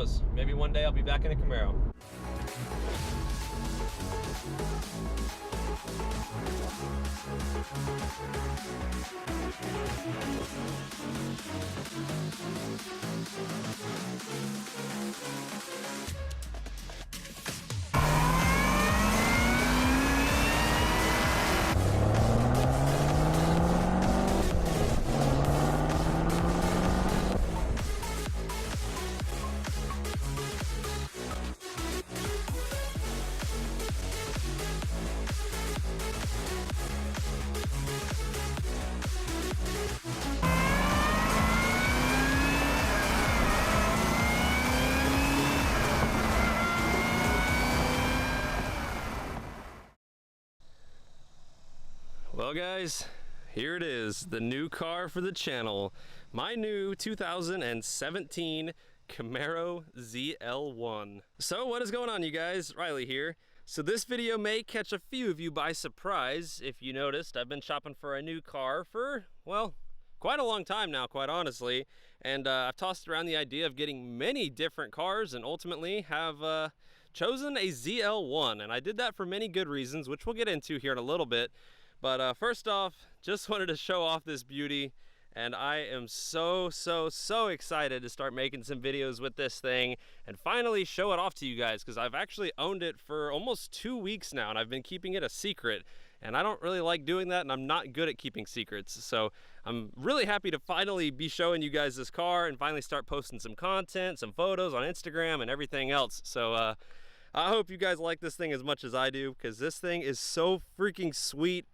knows? Maybe one day I'll be back in a Camaro. Well guys, here it is, the new car for the channel. My new 2017 Camaro ZL1. So what is going on, you guys? Riley here. So this video may catch a few of you by surprise. If you noticed, I've been shopping for a new car for, well, quite a long time now, quite honestly. And I've tossed around the idea of getting many different cars and ultimately have chosen a ZL1. And I did that for many good reasons, which we'll get into here in a little bit. But first off, just wanted to show off this beauty, and I am so excited to start making some videos with this thing and finally show it off to you guys, because I've actually owned it for almost 2 weeks now and I've been keeping it a secret, and I don't really like doing that, and I'm not good at keeping secrets. So I'm really happy to finally be showing you guys this car and finally start posting some content, some photos on Instagram and everything else. So I hope you guys like this thing as much as I do, because this thing is so freaking sweet.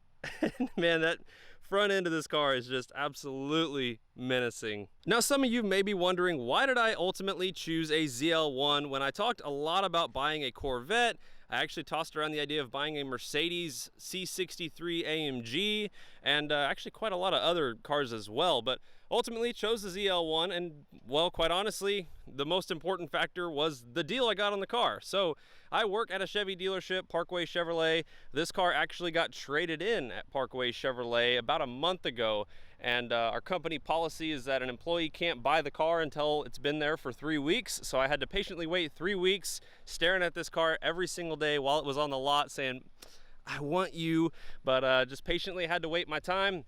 Man, that front end of this car is just absolutely menacing. Now, some of you may be wondering, why did I ultimately choose a ZL1 when I talked a lot about buying a Corvette? I actually tossed around the idea of buying a Mercedes C63 AMG and actually quite a lot of other cars as well, but ultimately chose the ZL1, and well, quite honestly, the most important factor was the deal I got on the car. So I work at a Chevy dealership, Parkway Chevrolet. This car actually got traded in at Parkway Chevrolet about a month ago, and our company policy is that an employee can't buy the car until it's been there for 3 weeks. So I had to patiently wait 3 weeks staring at this car every single day while it was on the lot saying, I want you, but just patiently had to wait my time.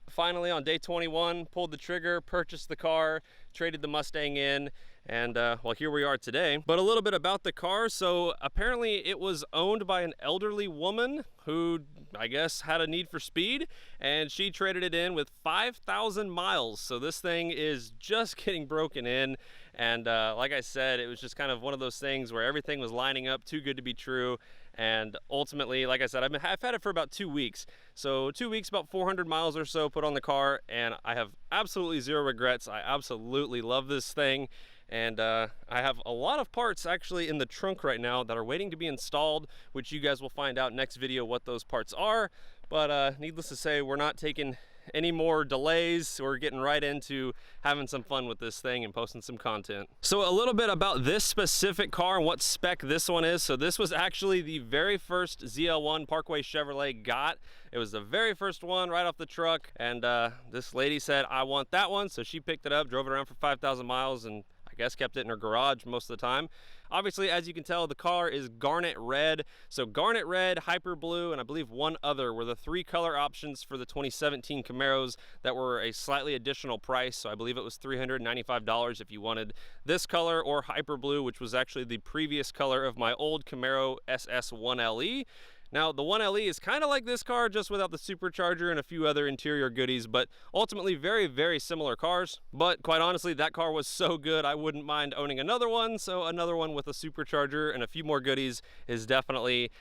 Finally, on day 21, pulled the trigger, purchased the car, traded the Mustang in, and well, here we are today. But a little bit about the car. So apparently it was owned by an elderly woman who, I guess, had a need for speed, and she traded it in with 5,000 miles. So this thing is just getting broken in, and like I said, it was just kind of one of those things where everything was lining up too good to be true. And ultimately, like I said, I've had it for about 2 weeks. So 2 weeks, about 400 miles or so put on the car, and I have absolutely zero regrets. I absolutely love this thing. And I have a lot of parts actually in the trunk right now that are waiting to be installed, which you guys will find out next video what those parts are. But needless to say, we're not taking any more delays. We're getting right into having some fun with this thing and posting some content. So a little bit about this specific car and what spec this one is. So this was actually the very first ZL1 Parkway Chevrolet got. It was the very first one right off the truck, and this lady said, I want that one. So she picked it up, drove it around for 5,000 miles, and I guess kept it in her garage most of the time. Obviously, as you can tell, the car is garnet red. So garnet red, hyper blue, and I believe one other were the 3 color options for the 2017 Camaros that were a slightly additional price. So I believe it was $395 if you wanted this color or hyper blue, which was actually the previous color of my old Camaro SS1LE. Now, the 1LE is kind of like this car, just without the supercharger and a few other interior goodies, but ultimately very similar cars. But quite honestly, that car was so good, I wouldn't mind owning another one. So another one with a supercharger and a few more goodies is definitely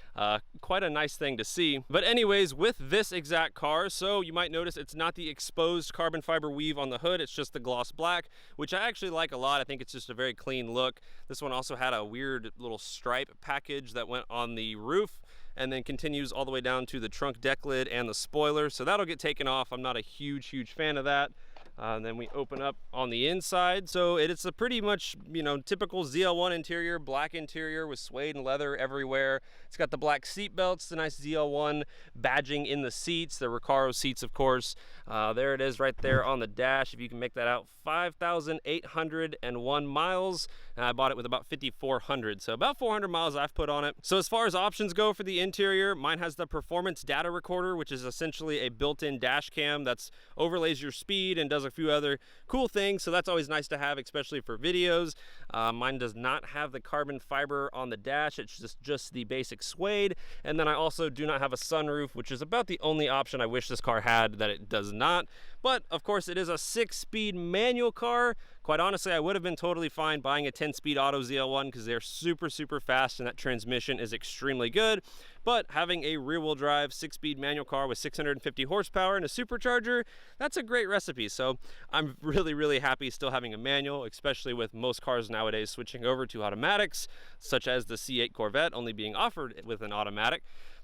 quite a nice thing to see. But anyways, with this exact car, so you might notice it's not the exposed carbon fiber weave on the hood, it's just the gloss black, which I actually like a lot. I think it's just a very clean look. This one also had a weird little stripe package that went on the roof, and then continues all the way down to the trunk deck lid and the spoiler. So that'll get taken off. I'm not a huge fan of that. And then we open up on the inside. So it's a pretty much, typical ZL1 interior, black interior with suede and leather everywhere. It's got the black seat belts, the nice ZL1 badging in the seats, the Recaro seats, of course. There it is right there on the dash. If you can make that out, 5,801 miles. and I bought it with about 5,400, so about 400 miles I've put on it. So as far as options go for the interior, mine has the performance data recorder, which is essentially a built-in dash cam that's overlays your speed and does a few other cool things, so that's always nice to have, especially for videos. Mine does not have the carbon fiber on the dash, it's just the basic suede. And then I also do not have a sunroof, which is about the only option I wish this car had that it does not. But of course it is a 6-speed manual car. Quite honestly, I would have been totally fine buying a 10-speed auto ZL1 because they're super fast and that transmission is extremely good. But having a rear-wheel drive 6-speed manual car with 650 horsepower and a supercharger, that's a great recipe. So I'm really happy still having a manual, especially with most cars nowadays switching over to automatics, such as the C8 Corvette only being offered with an automatic.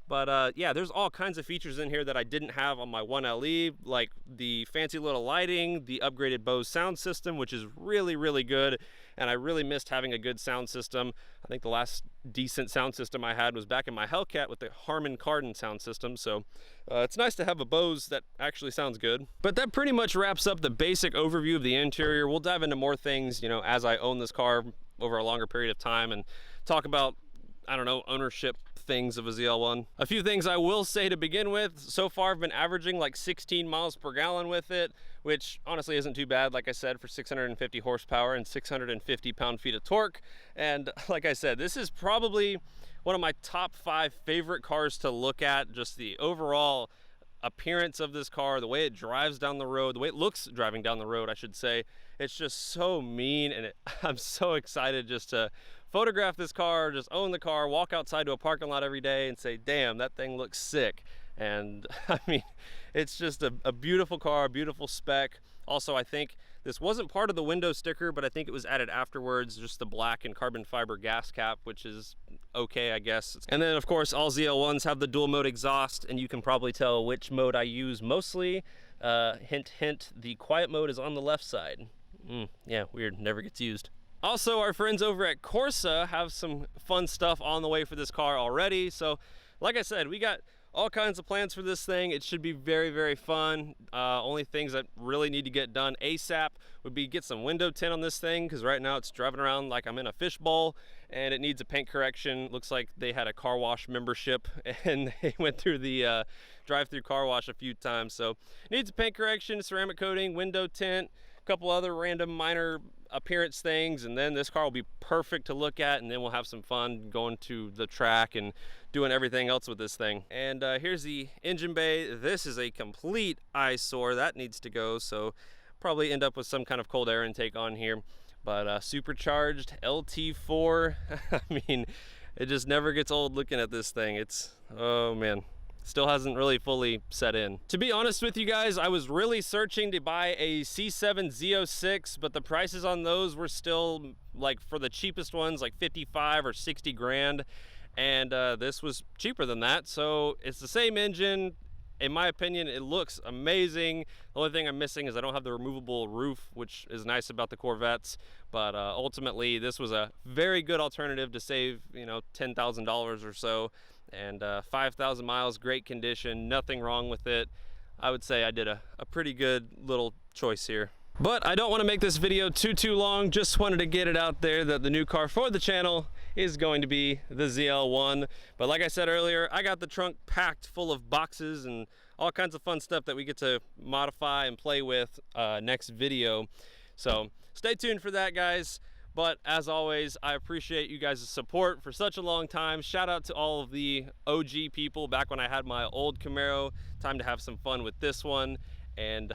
But yeah, there's all kinds of features in here that I didn't have on my 1LE, like the fancy little lighting, the upgraded Bose sound system, which is really good, and I really missed having a good sound system. I think the last decent sound system I had was back in my Hellcat with the Harman Kardon sound system, so it's nice to have a Bose that actually sounds good. But that pretty much wraps up the basic overview of the interior. We'll dive into more things, you know, as I own this car over a longer period of time and talk about, I don't know, ownership things of a ZL1. A few things I will say to begin with. So far I've been averaging like 16 miles per gallon with it, which honestly isn't too bad, like I said, for 650 horsepower and 650 pound-feet of torque. And like I said, this is probably one of my top 5 favorite cars to look at. Just the overall appearance of this car, the way it drives down the road, the way it looks driving down the road, I should say. It's just so mean, and I'm so excited just to photograph this car, just own the car, walk outside to a parking lot every day and say, damn, that thing looks sick. And I mean, it's just a beautiful car, a beautiful spec. Also, I think this wasn't part of the window sticker, but I think it was added afterwards, just the black and carbon fiber gas cap, which is okay, I guess. And then of course, all ZL1s have the dual mode exhaust, and you can probably tell which mode I use mostly. Hint, hint, the quiet mode is on the left side. Yeah, weird, never gets used. Also, our friends over at Corsa have some fun stuff on the way for this car already. So, like I said, we got all kinds of plans for this thing. It should be very fun. Only things that really need to get done ASAP would be get some window tint on this thing, because right now it's driving around like I'm in a fishbowl and it needs a paint correction. Looks like they had a car wash membership and they went through the drive-through car wash a few times. So, it needs a paint correction, ceramic coating, window tint, a couple other random minor appearance things, and then this car will be perfect to look at, and then we'll have some fun going to the track and doing everything else with this thing. And here's the engine bay. This is a complete eyesore. That needs to go, so probably end up with some kind of cold air intake on here. But supercharged LT4, I mean, it just never gets old looking at this thing. It's, oh man, still hasn't really fully set in. To be honest with you guys, I was really searching to buy a C7 Z06, but the prices on those were still, like, for the cheapest ones, like 55 or 60 grand. And this was cheaper than that. So it's the same engine. In my opinion, it looks amazing. The only thing I'm missing is I don't have the removable roof, which is nice about the Corvettes. But ultimately, this was a very good alternative to save, you know, $10,000 or so. And 5,000 miles, great condition, nothing wrong with it. I would say I did a pretty good little choice here. But I don't want to make this video too long. Just wanted to get it out there that the new car for the channel is going to be the ZL1. But like I said earlier, I got the trunk packed full of boxes and all kinds of fun stuff that we get to modify and play with next video. So stay tuned for that, guys. But as always, I appreciate you guys' support for such a long time. Shout out to all of the OG people back when I had my old Camaro. Time to have some fun with this one. And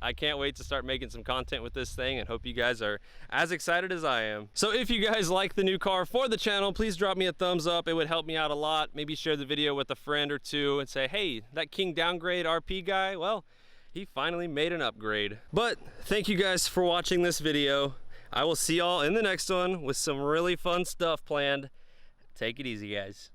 I can't wait to start making some content with this thing, and hope you guys are as excited as I am. So if you guys like the new car for the channel, please drop me a thumbs up. It would help me out a lot. Maybe share the video with a friend or two and say, hey, that King Downgrade RP guy, well, he finally made an upgrade. But thank you guys for watching this video. I will see y'all in the next one with some really fun stuff planned. Take it easy, guys.